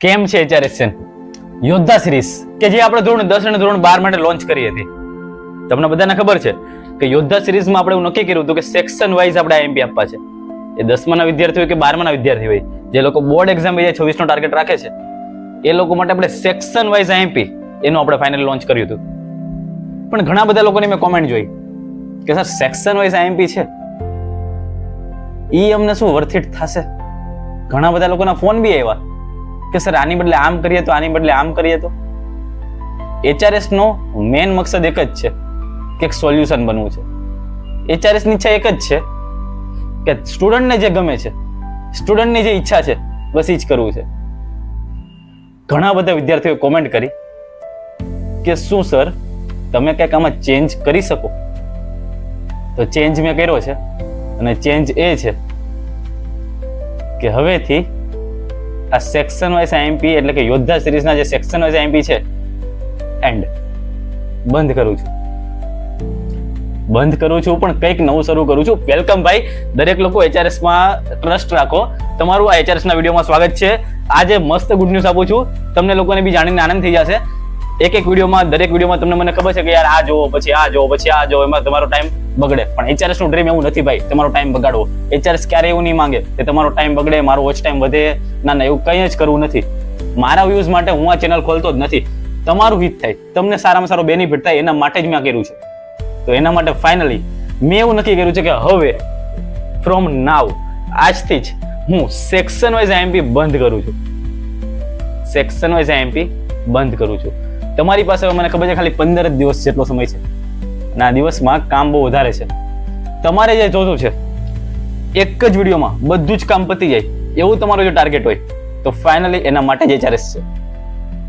કેમ છે HRSN યોદ્ધા સિરીઝ કે જે આપણે ધોરણ 10 અને ધોરણ 12 માટે લોન્ચ કરી હતી. તમને બધાને ખબર છે કે યોદ્ધા સિરીઝમાં આપણે એવું નક્કી કર્યું હતું કે સેક્શન વાઇઝ આપણે IMP આપવા છે. એ 10માના વિદ્યાર્થી હોય કે 12માના વિદ્યાર્થી હોય, જે લોકો બોર્ડ એક્ઝામ 2026 નો ટાર્ગેટ રાખે છે, એ લોકો માટે આપણે સેક્શન વાઇઝ IMP એનું આપણે ફાઇનલ લોન્ચ કર્યું હતું. પણ ઘણા બધા લોકોની મેં કોમેન્ટ જોઈ કે સર સેક્શન વાઇઝ IMP છે, ઈ અમને શું વર્થ ઇટ થશે? ઘણા બધા લોકોના ફોન બી આવ્યા કે સર આની બદલે આમ કરીએ તો, આની બદલે આમ કરીએ તો. HRS નો મેઇન મકસદ એક જ છે કે એક સોલ્યુશન બનવું છે. HRS ની ઈચ્છા એક જ છે કે સ્ટુડન્ટને જે ગમે છે, સ્ટુડન્ટની જે ઈચ્છા છે, બસ એ જ કરવું છે. ઘણા બધા વિદ્યાર્થીઓએ કોમેન્ટ કરી કે શું સર તમે કંઈક આમાં ચેન્જ કરી શકો? તો ચેન્જ મેં કર્યો છે, અને ચેન્જ એ છે કે હવેથી આ સેક્શન વાઇઝ IMP એટલે કે યોદ્ધા સિરીઝના જે સેક્શન વાઇઝ IMP છે એન્ડ બંધ કરું છું. પણ કંઈક નવું શરૂ કરું છું. વેલકમ ભાઈ, દરેક લોકો HRS માં ટ્રસ્ટ રાખો. તમારું આ HRS ના વિડીયોમાં સ્વાગત છે. આજે મસ્ત ગુડ ન્યૂઝ આપું છું. તમને લોકોને બી જાણીને આનંદ થઈ જશે. એક વિડીયોમાં, દરેક વિડીયોમાં તમને મને ખબર છે કે યાર આ જોવો, પછી આ જોવો, પછી આ જોવો, એમાં તમારો ટાઈમ બગડે. પણ HRS નું ડ્રીમ એવું નથી ભાઈ તમારો ટાઈમ બગાડવો. HRS ક્યારે એવું નહીં માંગે કે તમારો ટાઈમ બગડે, મારો વોચ ટાઈમ વધે. ના, એવું કંઈ જ કરવું નથી. મારા વ્યૂઝ માટે હું આ ચેનલ ખોલતો જ નથી. તમારું હિત થાય, તમને સારામાં સારો બેનિફિટ થાય, એના માટે જ મેં કર્યું છે. તો એના માટે ફાઇનલી મેં એવું નક્કી કર્યું છે કે હવે ફ્રોમ નાવ, આજથી જ હું સેક્શન વાઇઝ IMP બંધ કરું છું. સેક્શન વાઇઝ IMP બંધ કરું છું. તમારી પાસે મને ખબર છે ખાલી 15 જ દિવસ જેટલો સમય છે, અને આ દિવસમાં કામ બહુ વધારે છે. તમારે જે જોતું છે એક જ વિડીયોમાં બધું જ કામ પતી જાય એવું તમારો જો ટાર્ગેટ હોય તો ફાઇનલી એના માટે જ HRS છે.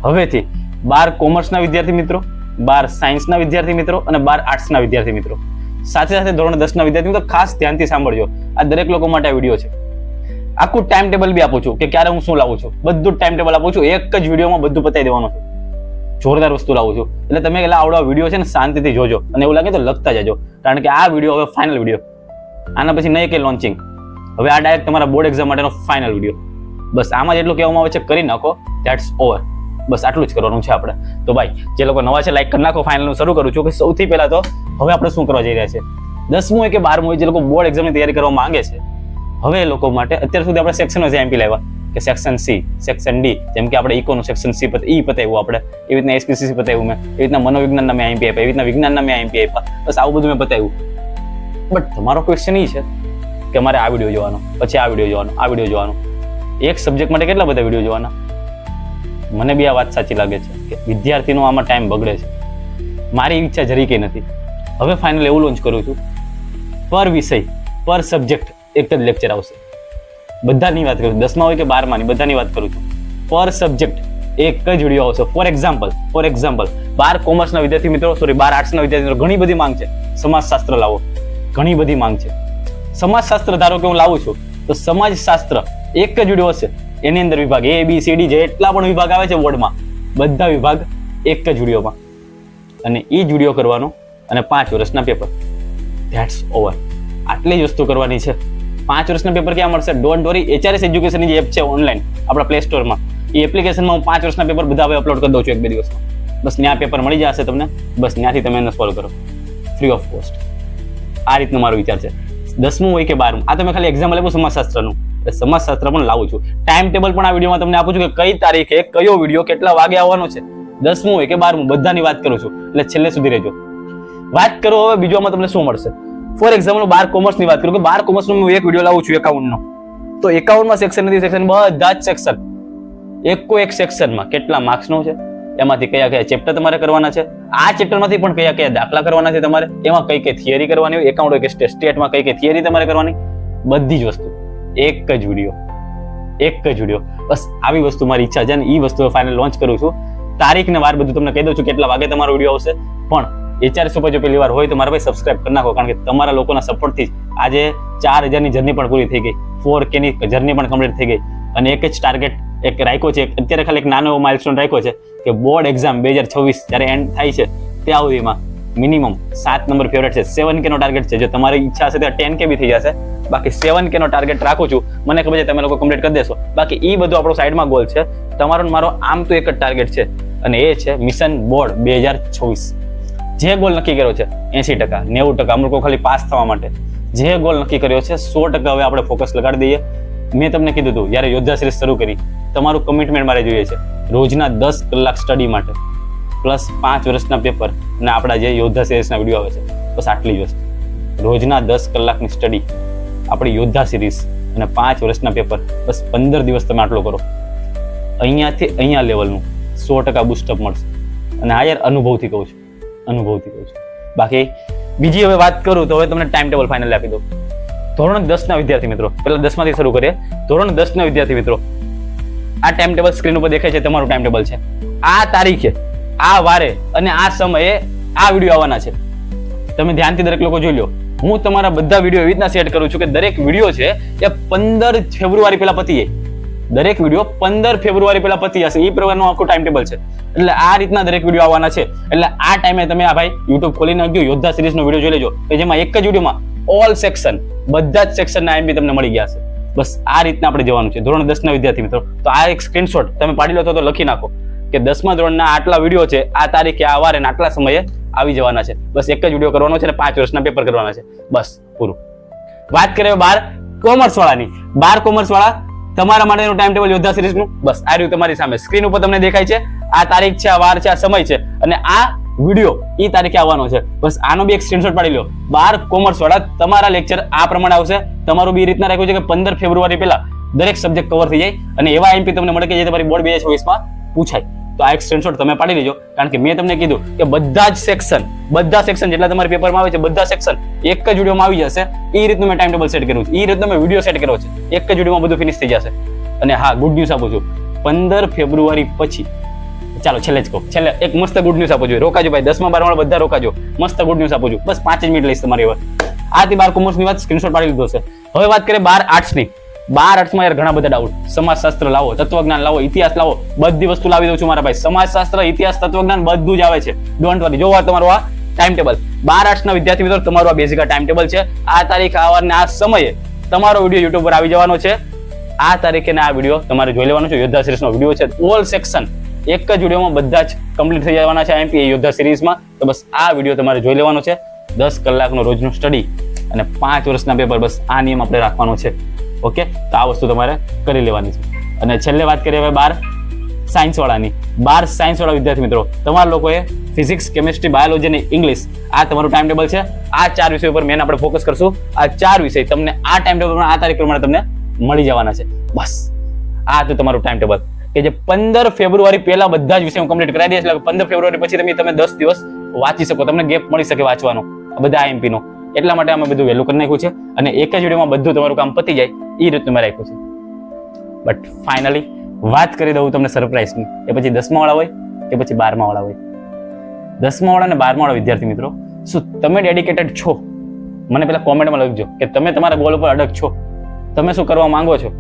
હવેથી 12 કોમર્સના વિદ્યાર્થી મિત્રો, 12 સાયન્સના વિદ્યાર્થી મિત્રો અને 12 આર્ટ્સના વિદ્યાર્થી મિત્રો, સાથે સાથે ધોરણ 10ના વિદ્યાર્થી મિત્રો ખાસ ધ્યાનથી સાંભળજો. આ દરેક લોકો માટે આ વિડીયો છે. આખું ટાઈમ ટેબલ બી આપું છું કે ક્યારે હું શું લાવું છું, બધું જ ટાઈમ ટેબલ આપું છું. એક જ વિડીયોમાં બધું પતાવી દેવાનું છે. જોરદાર વસ્તુ લાવું છું. એટલે તમે એટલા આવડો વિડીયો છે ને શાંતિથી જોજો, અને એવું લાગે તો લખતા જજો, કારણ કે આ વિડીયો હવે ફાઇનલ વિડીયો. આના પછી નહીં કે લોન્ચિંગ, હવે આ ડાયરેક્ટ તમારા બોર્ડ એક્ઝામ માટેનો ફાઇનલ વિડીયો. બસ આમાં જેટલું કહેવામાં આવે છે કરી નાખો, ધેટ્સ ઓવર. બસ આટલું જ કરવાનું છે આપણે. તો ભાઈ જે લોકો નવા છે લાઈક કરી નાખો. ફાઇનલનું શરૂ કરું છું કે સૌથી પહેલા તો હવે આપણે શું કરવા જઈ રહ્યા છે. 10મું હોય કે 12મું હોય, જે લોકો બોર્ડ એક્ઝામની તૈયારી કરવા માંગે છે, હવે એ લોકો માટે અત્યાર સુધી આપણે સેક્શન વાઇઝ IMP લાવ્યા કે સેક્શન C, સેક્શન D, જેમ કે આપણે ઇકોનું સેક્શન C પતાવ્યું આપણે, એવી રીતના SPCC પતાવ્યું મેં, એવી રીતના મનોવિજ્ઞાનના મેં IMP આપ્યા, એવી રીતના વિજ્ઞાનના મેં IMP આપ્યા. બસ આવું બધું મેં પતાવ્યું. બટ તમારો ક્વેશ્ચન એ છે કે મારે આ વિડીયો જોવાનો, પછી આ વિડીયો જોવાનો, આ વિડીયો જોવાનો. એક સબ્જેક્ટ માટે કેટલા બધા વિડીયો જોવાના? મને બી આ વાત સાચી લાગે છે કે વિદ્યાર્થીનો આમાં ટાઈમ બગડે છે. મારી ઈચ્છા જરી કંઈ નથી. હવે ફાઇનલ એવું લોન્ચ કરું છું, પર વિષય, પર સબ્જેક્ટ એક જ લેક્ચર આવશે. બધાની વાત કરું છું, 10મા હોય કે 12માની, બધાની વાત કરું છું. પર સબ્જેક્ટ એક જ વિડીયો આવશે. ફોર એક્ઝામ્પલ 12 કોમર્સના વિદ્યાર્થી મિત્રો, 12 આર્ટ્સના વિદ્યાર્થી મિત્રો, ઘણી બધી માંગ છે સમાજશાસ્ત્ર લાવો, ઘણી બધી માંગ છે. સમાજશાસ્ત્ર ધારો કે હું લાવું છું તો સમાજશાસ્ત્ર એક જ વિડીયો હશે. એની અંદર વિભાગ A, B, C, D જેટલા પણ વિભાગ આવે છે બોર્ડમાં, બધા વિભાગ એક જ વિડીયોમાં, અને એ જ વિડીયો કરવાનો, અને 5 વર્ષના પેપર. That's over. આટલી જ વસ્તુ કરવાની છે. 5 વર્ષના પેપર ક્યાં મળશે? ડોન્ટ વરી, HRS એજ્યુકેશનની જે એપ છે ઓનલાઈન આપણા પ્લે સ્ટોરમાં, એ એપ્લિકેશનમાં હું 5 વર્ષના પેપર બધા હવે અપલોડ કરી દઉં છું 1-2 દિવસમાં. બસ ત્યાં પેપર મળી જશે તમને. બસ ત્યાંથી તમે એને સોલ્વ કરો ફ્રી ઓફ કોસ્ટ. આ રીતનો મારો વિચાર છે. 10મું હોય કે 12મું, આ તમે ખાલી એક્ઝામ્પલ આપ્યું સમાજશાસ્ત્રનું, સમાજશાસ્ત્ર પણ લાવું છું. ટાઈમ ટેબલ પણ આ વિડીયોમાં તમને આપું છું કે કઈ તારીખે કયો વિડીયો કેટલા વાગે આવવાનો છે. 10મું હોય કે 12મું બધાની વાત કરું છું, એટલે છેલ્લે સુધી રહેજો. વાત કરો હવે બીજોમાં તમને શું મળશે. ફોર એક્ઝામ્પલ 12 કોમર્સની વાત કરું કે 12 કોમર્સનો હું એક વિડીયો લાવું છું એકાઉન્ટનો. તો એકાઉન્ટમાં સેક્શન નથી, સેક્શન બધા જ સેક્શન, એક સેક્શનમાં કેટલા માર્ક્સનો છે, એમાંથી કયા કયા ચેપ્ટર તમારે કરવાના છે, આ ચેપ્ટરમાંથી પણ કયા કયા દાખલા કરવાના છે તમારે, એમાં કઈ કઈ થિયરી કરવાની હોય, એકાઉન્ટ હોય કે સ્ટેટમાં કઈ કઈ થિયરી તમારે કરવાની, બધી જ વસ્તુ એક જ વિડીયો. બસ આવી વસ્તુ મારી ઈચ્છા છે, અને એ વસ્તુ ફાઇનલ લોન્ચ કરું છું. તારીખ ને વાર બધું તમને કહી દઉં છું કેટલા વાગે તમારો વિડીયો આવશે. પણ HRS ઉપર જો પહેલી વાર હોય તો મારા ભાઈ સબસ્ક્રાઇબ કરી નાખો, કારણ કે તમારા લોકોના સપોર્ટથી આજે 4000ની જર્ની પણ પૂરી થઈ ગઈ, 4K ની જર્ની પણ કમ્પ્લીટ થઈ ગઈ, અને એક જ ટાર્ગેટ એક રાખ્યો છે. અત્યારે ખાલી એક નાનો એવો માઇલસ્ટોન રાખ્યો છે કે બોર્ડ એક્ઝામ 2026 જ્યારે એન્ડ થાય છે ત્યાં સુધીમાં મિનિમમ 7 નંબર ફેવરેટ છે, 7K નો ટાર્ગેટ છે. જો તમારી ઈચ્છા હશે તો 10K બી થઈ જશે, બાકી 7K નો ટાર્ગેટ રાખું છું. મને ખબર છે તમે લોકો કમ્પ્લીટ કરી દેશો. બાકી એ બધું આપણો સાઈડમાં ગોલ છે. તમારો ને મારો આમ તો એક જ ટાર્ગેટ છે અને એ છે મિશન બોર્ડ 2024. જે ગોલ નક્કી કર્યો છે 80%, 90%, અમુક લોકો ખાલી પાસ થવા માટે જે ગોલ નક્કી કર્યો છે 100% હવે આપણે ફોકસ લગાડી દઈએ. મેં તમને કીધું હતું જ્યારે યોદ્ધા સિરીઝ શરૂ કરી, તમારું કમિટમેન્ટ મારે જોઈએ છે રોજના 10 કલાક સ્ટડી માટે પ્લસ 5 વર્ષના પેપર અને આપણા જે યોદ્ધા સિરીઝના વિડીયો આવે છે, બસ આટલી જ વસ્તુ. રોજના 10 કલાકની સ્ટડી, આપણી યોદ્ધા સિરીઝ અને 5 વર્ષના પેપર, બસ 15 દિવસ તમે આટલો કરો. અહીંયાથી અહીંયા લેવલનું 100% બુસ્ટઅપ મળશે. અને આ યાર અનુભવથી કહું છું. બાકી બીજી હવે વાત કરું તો હવે તમને ટાઈમ ટેબલ ફાઇનલ આપી દઉં. ધોરણ 10ના વિદ્યાર્થી મિત્રો, પહેલા 10માંથી શરૂ કરીએ. ધોરણ 10ના વિદ્યાર્થી મિત્રો, આ ટાઈમ ટેબલ સ્ક્રીન ઉપર દેખાય છે, તમારું ટાઈમ ટેબલ છે. આ તારીખે, આ વારે અને આ સમયે આ વિડીયો આવવાના છે. તમે ધ્યાનથી દરેક લોકો જોઈ લો. હું તમારા બધા વિડીયો એવી રીતના સેટ કરું છું કે દરેક વિડીયો છે એ 15 ફેબ્રુઆરી પહેલા પતી જાય. દરેક વિડીયો 15 ફેબ્રુઆરી પહેલા પતી જશે. એ પ્રકારનું આખું ટાઈમ ટેબલ છે. એટલે આ રીતના દરેક વિડીયો આવવાના છે. એટલે આ ટાઈમે તમે આ ભાઈ યુટ્યુબ ખોલી નાખજો, યોદ્ધા સિરીઝનો વિડીયો જોઈ લેજો કે જેમાં એક જ વિડીયોમાં ઓલ સેક્શન, બધા જ સેક્શનના એમબી તમને મળી ગયા છે. બસ આ રીતના આપણે જવાનું છે. ધોરણ 10ના વિદ્યાર્થી મિત્રો, તો આ એક સ્ક્રીનશોટ તમે પાડી લો તો લખી નાખો કે 10મા ધોરણના આટલા વિડીયો છે, આ તારીખે, આ વારે અને આટલા સમયે આવી જવાના છે. બસ એક જ વિડીયો કરવાનો છે અને 5 વર્ષના પેપર કરવાના છે. બસ પૂરું. વાત કરીએ 12 કોમર્સ વાળાની. 12 કોમર્સ વાળા, તમારા માટેનું ટાઈમ ટેબલ યોદ્ધા સિરીઝનું બસ આ રહ્યું તમારી સામે સ્ક્રીન ઉપર તમને દેખાય છે. આ તારીખ છે, આ વાર છે, આ સમય છે અને આ વિડીયો ઈ તારીખે આવવાનો છે. બસ આનો બી એક સ્ક્રીનશોટ પાડી લો. 12 કોમર્સ વાળા, તમારા લેક્ચર આ પ્રમાણે આવશે. તમારું બી રીતના રાખ્યું છે કે 15 ફેબ્રુઆરી પહેલા દરેક સબ્જેક્ટ કવર થઈ જાય અને એવા એમપી તમને મળે કે જે તમારી બોર્ડ 2024માં પૂછાય. તો આ એક સ્ક્રીનશોટ તમે પાડી લેજો, કારણ કે મેં તમને કીધું કે બધા સેક્શન જેટલા તમારા પેપરમાં આવે છે, બધા સેક્શન એક જ વિડીયોમાં આવી જશે. એ રીતનું મેં ટાઈમ ટેબલ સેટ કર્યું છે, એ રીતનો મેં વિડીયો સેટ કર્યો છે. એક જ વિડીયોમાં બધું ફિનિશ થઈ જશે. અને હા, ગુડ ન્યૂઝ આપું છું, 15 ફેબ્રુઆરી પછી, ચાલો છેલ્લે જ કહું, છેલ્લે એક મસ્ત ગુડ ન્યૂઝ આપું છું. રોકાજો ભાઈ, 10મા 12મા બધા રોકાજો. મસ્ત ગુડ ન્યૂઝ આપું છું. બસ 5 જ મિનિટ લઈશ તમારી હવે. આથી 12 કોમર્સની વાત સ્ક્રીનશોટ પાડી લીધો છે. હવે વાત કરીએ 12 આર્ટ્સની. 12 આર્ટ્સમાં યાર ઘણા બધા ડાઉટ. સમાજશાસ્ત્ર લાવો, તત્વજ્ઞાન લાવો, ઇતિહાસ લાવો, બધી વસ્તુ લાવી દઉં છું મારા ભાઈ. સમાજશાસ્ત્ર, ઇતિહાસ, તત્વજ્ઞાન બધું જ આવે છે. Don't worry. જોવા તમારું આ ટાઈમ ટેબલ. 12 આર્ટ્સના વિદ્યાર્થી મિત્રો, તમારું આ બેઝિક ટાઈમ ટેબલ છે. આ તારીખ, આ વાર ને આ સમયે તમારો વિડીયો યુટ્યુબ પર આવી જવાનો છે. આ તારીખે આ વિડીયો તમારે જોઈ લેવાનો છે. યોદ્ધા સિરીઝનો વિડીયો છે. ઓલ સેક્શન એક જ વિડીયોમાં બધા જ કમ્પ્લીટ થઈ જવાના છે એમપી યોદ્ધા સિરીઝમાં. તો બસ આ વિડીયો તમારે જોઈ લેવાનો છે. 10 કલાકનો રોજનું સ્ટડી અને 5 વર્ષના પેપર, બસ આ નિયમ આપણે રાખવાનો છે. ઓકે, તો આ વસ્તુ તમારે કરી લેવાની છે. અને છેલ્લે વાત કરીએ હવે 12 સાયન્સ વાળાની. 12 સાયન્સ વાળા વિદ્યાર્થી મિત્રો, તમારા લોકોએ ફિઝિક્સ, કેમિસ્ટ્રી, બાયોલોજી અને ઇંગ્લિશ, આ તમારું ટાઈમ ટેબલ છે. આ 4 વિષયો પર મેન આપણે ફોકસ કરશું. આ 4 વિષય તમને આ ટાઈમ ટેબલ આ તારીખ પ્રમાણે તમને મળી જવાના છે. બસ આ તો તમારું ટાઈમ ટેબલ કે જે 15 ફેબ્રુઆરી પહેલા બધા જ વિષયો કમ્પ્લીટ કરાવી દે. એટલે 15 ફેબ્રુઆરી પછી તમે 10 દિવસ વાંચી શકો, તમને ગેપ મળી શકે વાંચવાનો બધા એમપી નો. એટલા માટે અમે બધું વહેલું કરી નાખ્યું છે અને એક જ વિડીયોમાં બધું તમારું કામ પતી જાય એ રીતનું મેં રાખ્યું છે. બટ ફાઇનલી વાત કરી દઉં તમને સરપ્રાઈઝની, એ પછી 10મા વાળા હોય કે પછી 12મા વાળા હોય. 10મા વાળા અને 12મા વાળા વિદ્યાર્થી મિત્રો, શું તમે ડેડિકેટેડ છો? મને પેલા કોમેન્ટમાં લખજો કે તમે તમારા ગોલ ઉપર અડગ છો. તમે શું કરવા માંગો છો?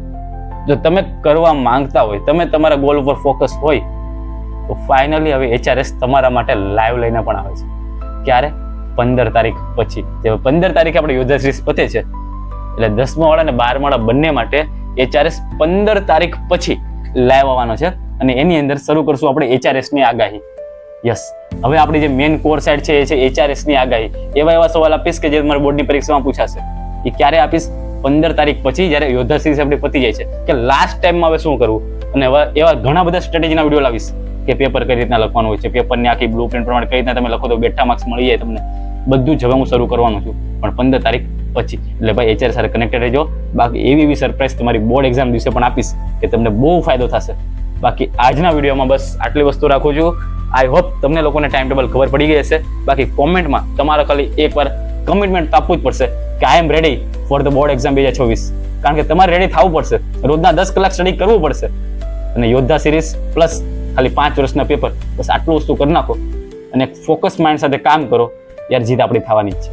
જો તમે કરવા માંગતા હોય, તમે તમારા ગોલ ઉપર ફોકસ હોય, તો ફાઇનલી હવે HRS તમારા માટે લાઈવ લઈને પણ આવે છે. ક્યારે? 15 તારીખ પછી. જે 15 તારીખે આપણે યોદ્ધા સિરીઝ પતે છે, એટલે 10મા વાળા અને 12મા વાળા બંને માટે HRS 15 તારીખ પછી લાઈવ આવવાનો છે અને એની અંદર શરૂ કરશું આપણે HRS ની આગાહી. યસ, હવે આપણી જે મેઇન કોર સાઇડ છે એ છે HRS ની આગાહી. એવા સવાલ આપીશ કે જે તમારી બોર્ડની પરીક્ષામાં પૂછાશે. એ ક્યારે આપીશ? 15 તારીખ પછી, જ્યારે યોદ્ધા સિરીઝ આપણી પતી જાય છે, કે લાસ્ટ ટાઈમમાં હવે શું કરવું. અને એવા ઘણા બધા સ્ટ્રેટેજીના વિડીયો લાવીશ કે પેપર કઈ રીતના લખવાનું હોય છે, પેપરની આખી બ્લુ પ્રિન્ટ પ્રમાણે કઈ રીતના તમે લખો તો બેઠા માર્ક્સ મળી જાય તમને. બધું જ હવે હું શરૂ કરવાનું છું, પણ 15 તારીખ પછી. એટલે ભાઈ HRS સાથે કનેક્ટેડ રહેજો. બાકી એવી સરપ્રાઈઝ તમારી બોર્ડ એક્ઝામ દિવસે પણ આપીશ કે તમને બહુ ફાયદો થશે. બાકી આજના વિડીયોમાં બસ આટલી વસ્તુ રાખું છું. આઈ હોપ તમને લોકોને ટાઈમ ટેબલ ખબર પડી ગઈ હશે. બાકી કોમેન્ટમાં તમારે ખાલી એકવાર કમિટમેન્ટ આપવું જ પડશે કે I am ready for the board exam 2024. કારણ કે તમારે રેડી થવું પડશે. રોજના 10 કલાક સ્ટડી કરવું પડશે અને યોદ્ધા સિરીઝ પ્લસ ખાલી 5 વર્ષના પેપર, બસ આટલું વસ્તુ કરી નાખો અને ફોકસ માઇન્ડ સાથે કામ કરો. યાર જીત આપણી થવાની જ છે.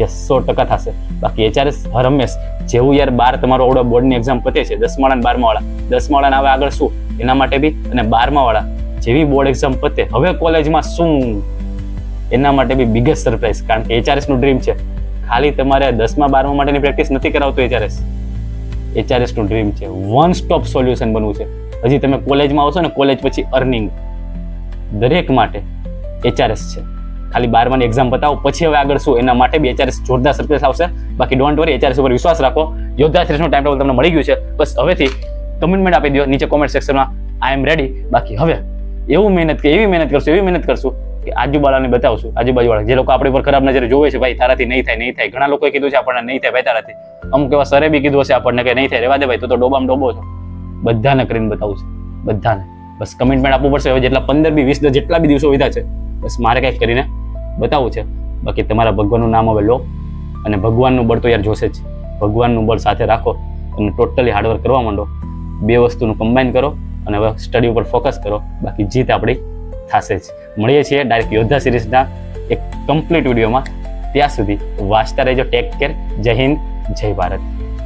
યસ, 100% થશે. બાકી HRS હર હંમેશ જેવું યાર 12 તમારો ઓવડો બોર્ડની એક્ઝામ પતે છે, 10મા વાળા અને 12મા વાળા, 10મા વાળાને હવે આગળ શું એના માટે બી, અને 12મા વાળા જેવી બોર્ડ એક્ઝામ પતે હવે કોલેજમાં શું એના માટે બી બિગેસ્ટ સરપ્રાઈઝ. કારણ કે HRS નું ડ્રીમ છે ખાલી તમારે 10મા 12મા માટેની પ્રેક્ટિસ નથી કરાવતો HRS નું ડ્રીમ છે. વન સ્ટોપ સોલ્યુશન બનવું છે. હજી તમે કોલેજમાં આવશો ને, કોલેજ પછી અર્નિંગ દરેક માટે HRS છે. ખાલી 12માની એક્ઝામ બતાવો પછી હવે આગળ શું, એના માટે બી HRS જોરદાર સરપ્રાઈઝ આવશે. બાકી ડોન્ટ વરી, HRS ઉપર વિશ્વાસ રાખો. યોદ્ધા સિરીઝનું ટાઈમ ટેબલ તમને મળી ગયું છે. બસ હવેથી કમેન્ટમેન્ટ આપી દો નીચે કોમેન્ટ સેક્શનમાં, આઈ એમ રેડી. બાકી હવે એવી મહેનત કરશું કે આજુબાજુને બતાવશું, આજુબાજુવાળા જે લોકો આપણી પર ખરાબ નજરે જોવે છે, ભાઈ તારાથી નહીં થાય. ઘણા લોકોએ કીધું છે આપણને નહીં થાય ભાઈ તારાથી, અમુક એવા સરે બી કીધું હશે આપણને કે નહીં થાય, રેવા દે ભાઈ, તું તો ડોબામાં ડોબો છો. બધાને કરીને બતાવું છે, બધાને. બસ કમેન્ટમેન્ટ આપવું પડશે. હવે જેટલા 15 બી 20 જેટલા બી દિવસો વધ્યા છે, બસ મારે કંઈક કરીને બતાવવું છે. બાકી તમારા ભગવાનનું નામ હવે લો, અને ભગવાનનું બળ તો યાર જોશે જ. ભગવાનનું બળ સાથે રાખો અને ટોટલી હાર્ડવર્ક કરવા માંડો. બે વસ્તુનું કમ્બાઈન કરો અને હવે સ્ટડી ઉપર ફોકસ કરો. બાકી જીત આપણી થશે જ. મળીએ છીએ ડાયરેક્ટ યોદ્ધા સિરીઝના એક કમ્પ્લીટ વિડીયોમાં. ત્યાં સુધી વાંચતા રહેજો. Take care. જય હિન્દ, જય ભારત.